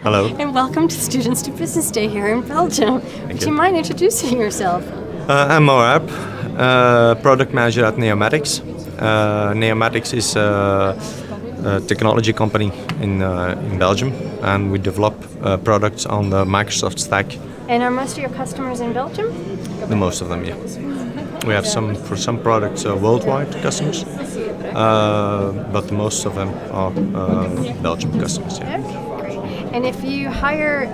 Hello. And welcome to Students to Business Day here in Belgium. Would you mind introducing yourself? I'm Moab, product manager at Neomatics. Neomatics is a technology company in Belgium, and we develop products on the Microsoft stack. And are most of your customers in Belgium? The most of them, yeah. We have for some products worldwide customers, but the most of them are Belgium customers. Yeah. Okay, great. And if you hire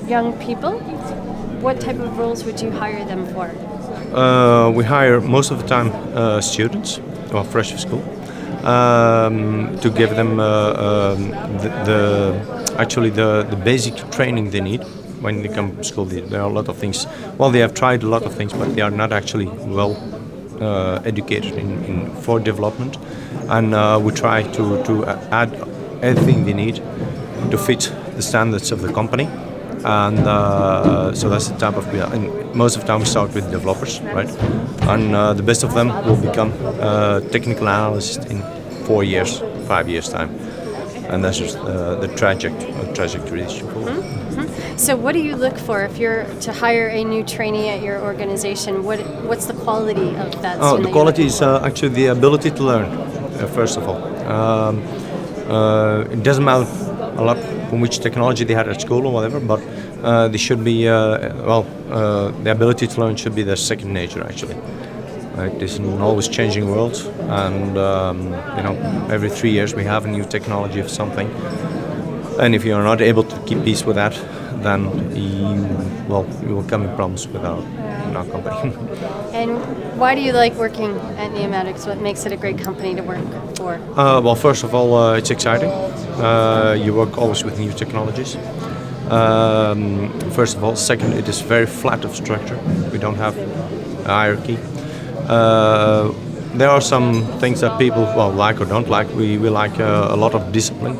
young people, what type of roles would you hire them for? We hire most of the time students, well, fresh from school, to give them the basic training they need when they come to school. There are a lot of things. Well, they have tried a lot of things, but they are not actually well educated for development, and we try to add everything they need to fit the standards of the company. And so that's the type of, and most of the time we start with developers, right? And the best of them will become technical analysts in 4 years, 5 years time. And that's just the trajectory. So what do you look for if you're to hire a new trainee at your organization? What's the quality of that student? The quality is actually the ability to learn, first of all. It doesn't matter a lot from which technology they had at school or whatever, but they should be, the ability to learn should be their second nature, actually. This is an always changing world, and every 3 years we have a new technology of something. And if you are not able to keep pace with that, then you will come in problems with our company. And why do you like working at Neomatics? What makes it a great company to work for? Well, first of all, it's exciting. You work always with new technologies. First of all. Second, it is very flat of structure. We don't have a hierarchy. There are some things that people like or don't like. We like a lot of discipline.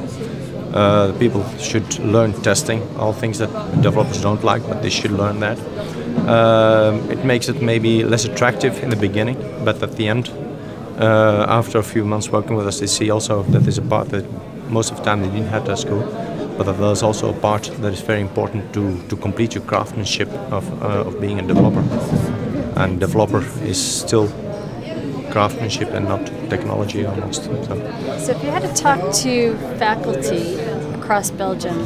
People should learn testing, all things that developers don't like, but they should learn that. It makes it maybe less attractive in the beginning, but at the end, after a few months working with us, they see also that there's a part that most of the time they didn't have at school, but that there's also a part that is very important to complete your craftsmanship of being a developer. And developer is still craftsmanship and not technology almost. So if you had to talk to faculty across Belgium,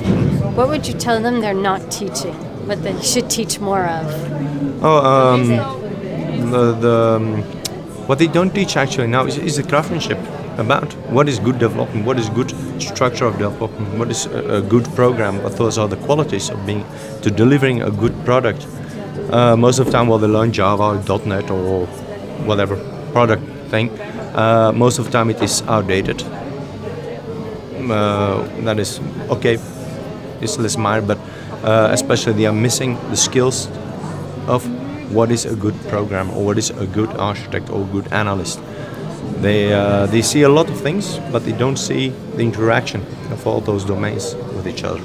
what would you tell them they're not teaching, what they should teach more of? What they don't teach actually now is the craftsmanship about what is good development, what is good structure of development, what is a good program, what those are the qualities of delivering a good product. Most of the time, they learn Java or .NET or whatever product thing. Most of the time it is outdated. That is okay, it's less minor, but especially they are missing the skills of what is a good programmer or what is a good architect or good analyst. They see a lot of things, but they don't see the interaction of all those domains with each other.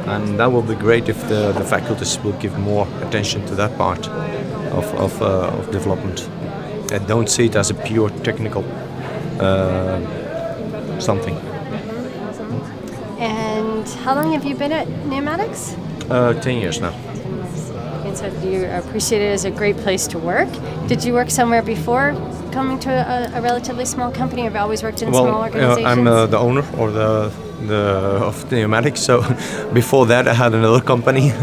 And that will be great if the faculties will give more attention to that part of development. And don't see it as a pure technical something. And how long have you been at Neomatics? 10 years now. And so you appreciate it as a great place to work. Did you work somewhere before coming to a relatively small company, or have you always worked in small organizations? I'm the owner or of Neomatics. So before that, I had another company,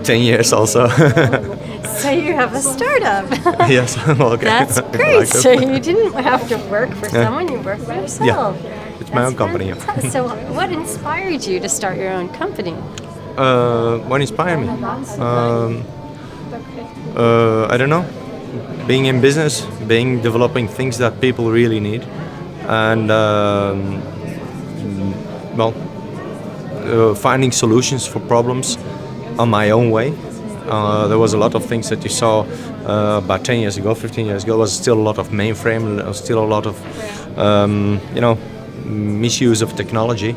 10 years also. So you have a startup. Yes. Okay. That's great. So you didn't have to work for someone; you worked for yourself. Yeah, it's my own company. Yeah. So what inspired you to start your own company? What inspired me? I don't know. Being in business, developing things that people really need, and finding solutions for problems on my own way. There was a lot of things that you saw about 10 years ago, 15 years ago. There was still a lot of mainframe, there was still a lot of misuse of technology.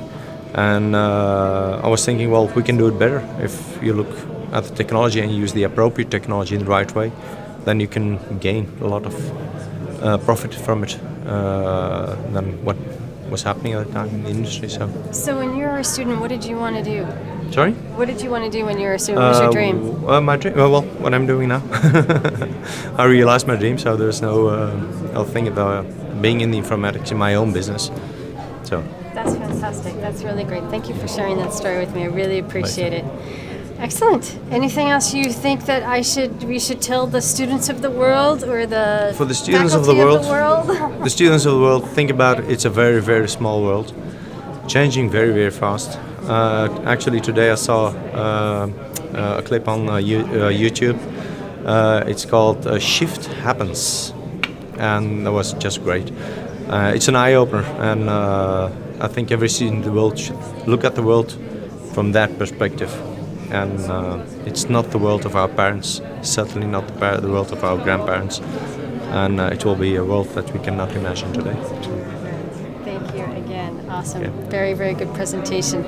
And I was thinking, well, we can do it better if you look at the technology and use the appropriate technology in the right way. Then you can gain a lot of profit from it than what was happening at the time in the industry. So when you were a student, what did you want to do? Sorry? What did you want to do when you were a student? What was your dream? My dream. Well, what I'm doing now. I realized my dream, so there's no thing about being in the informatics in my own business. So. That's fantastic. That's really great. Thank you for sharing that story with me. I really appreciate it. Excellent. Anything else you think that we should tell the students of the world or the for the students of the world? The students of the world, think about it. It's a very, very small world, changing very, very fast. Actually, today I saw a clip on YouTube. It's called "Shift Happens," and that was just great. It's an eye-opener, and I think every student in the world should look at the world from that perspective. And it's not the world of our parents, certainly not the world of our grandparents, and it will be a world that we cannot imagine today. Thank you again. Awesome. Yeah. Very, very good presentation.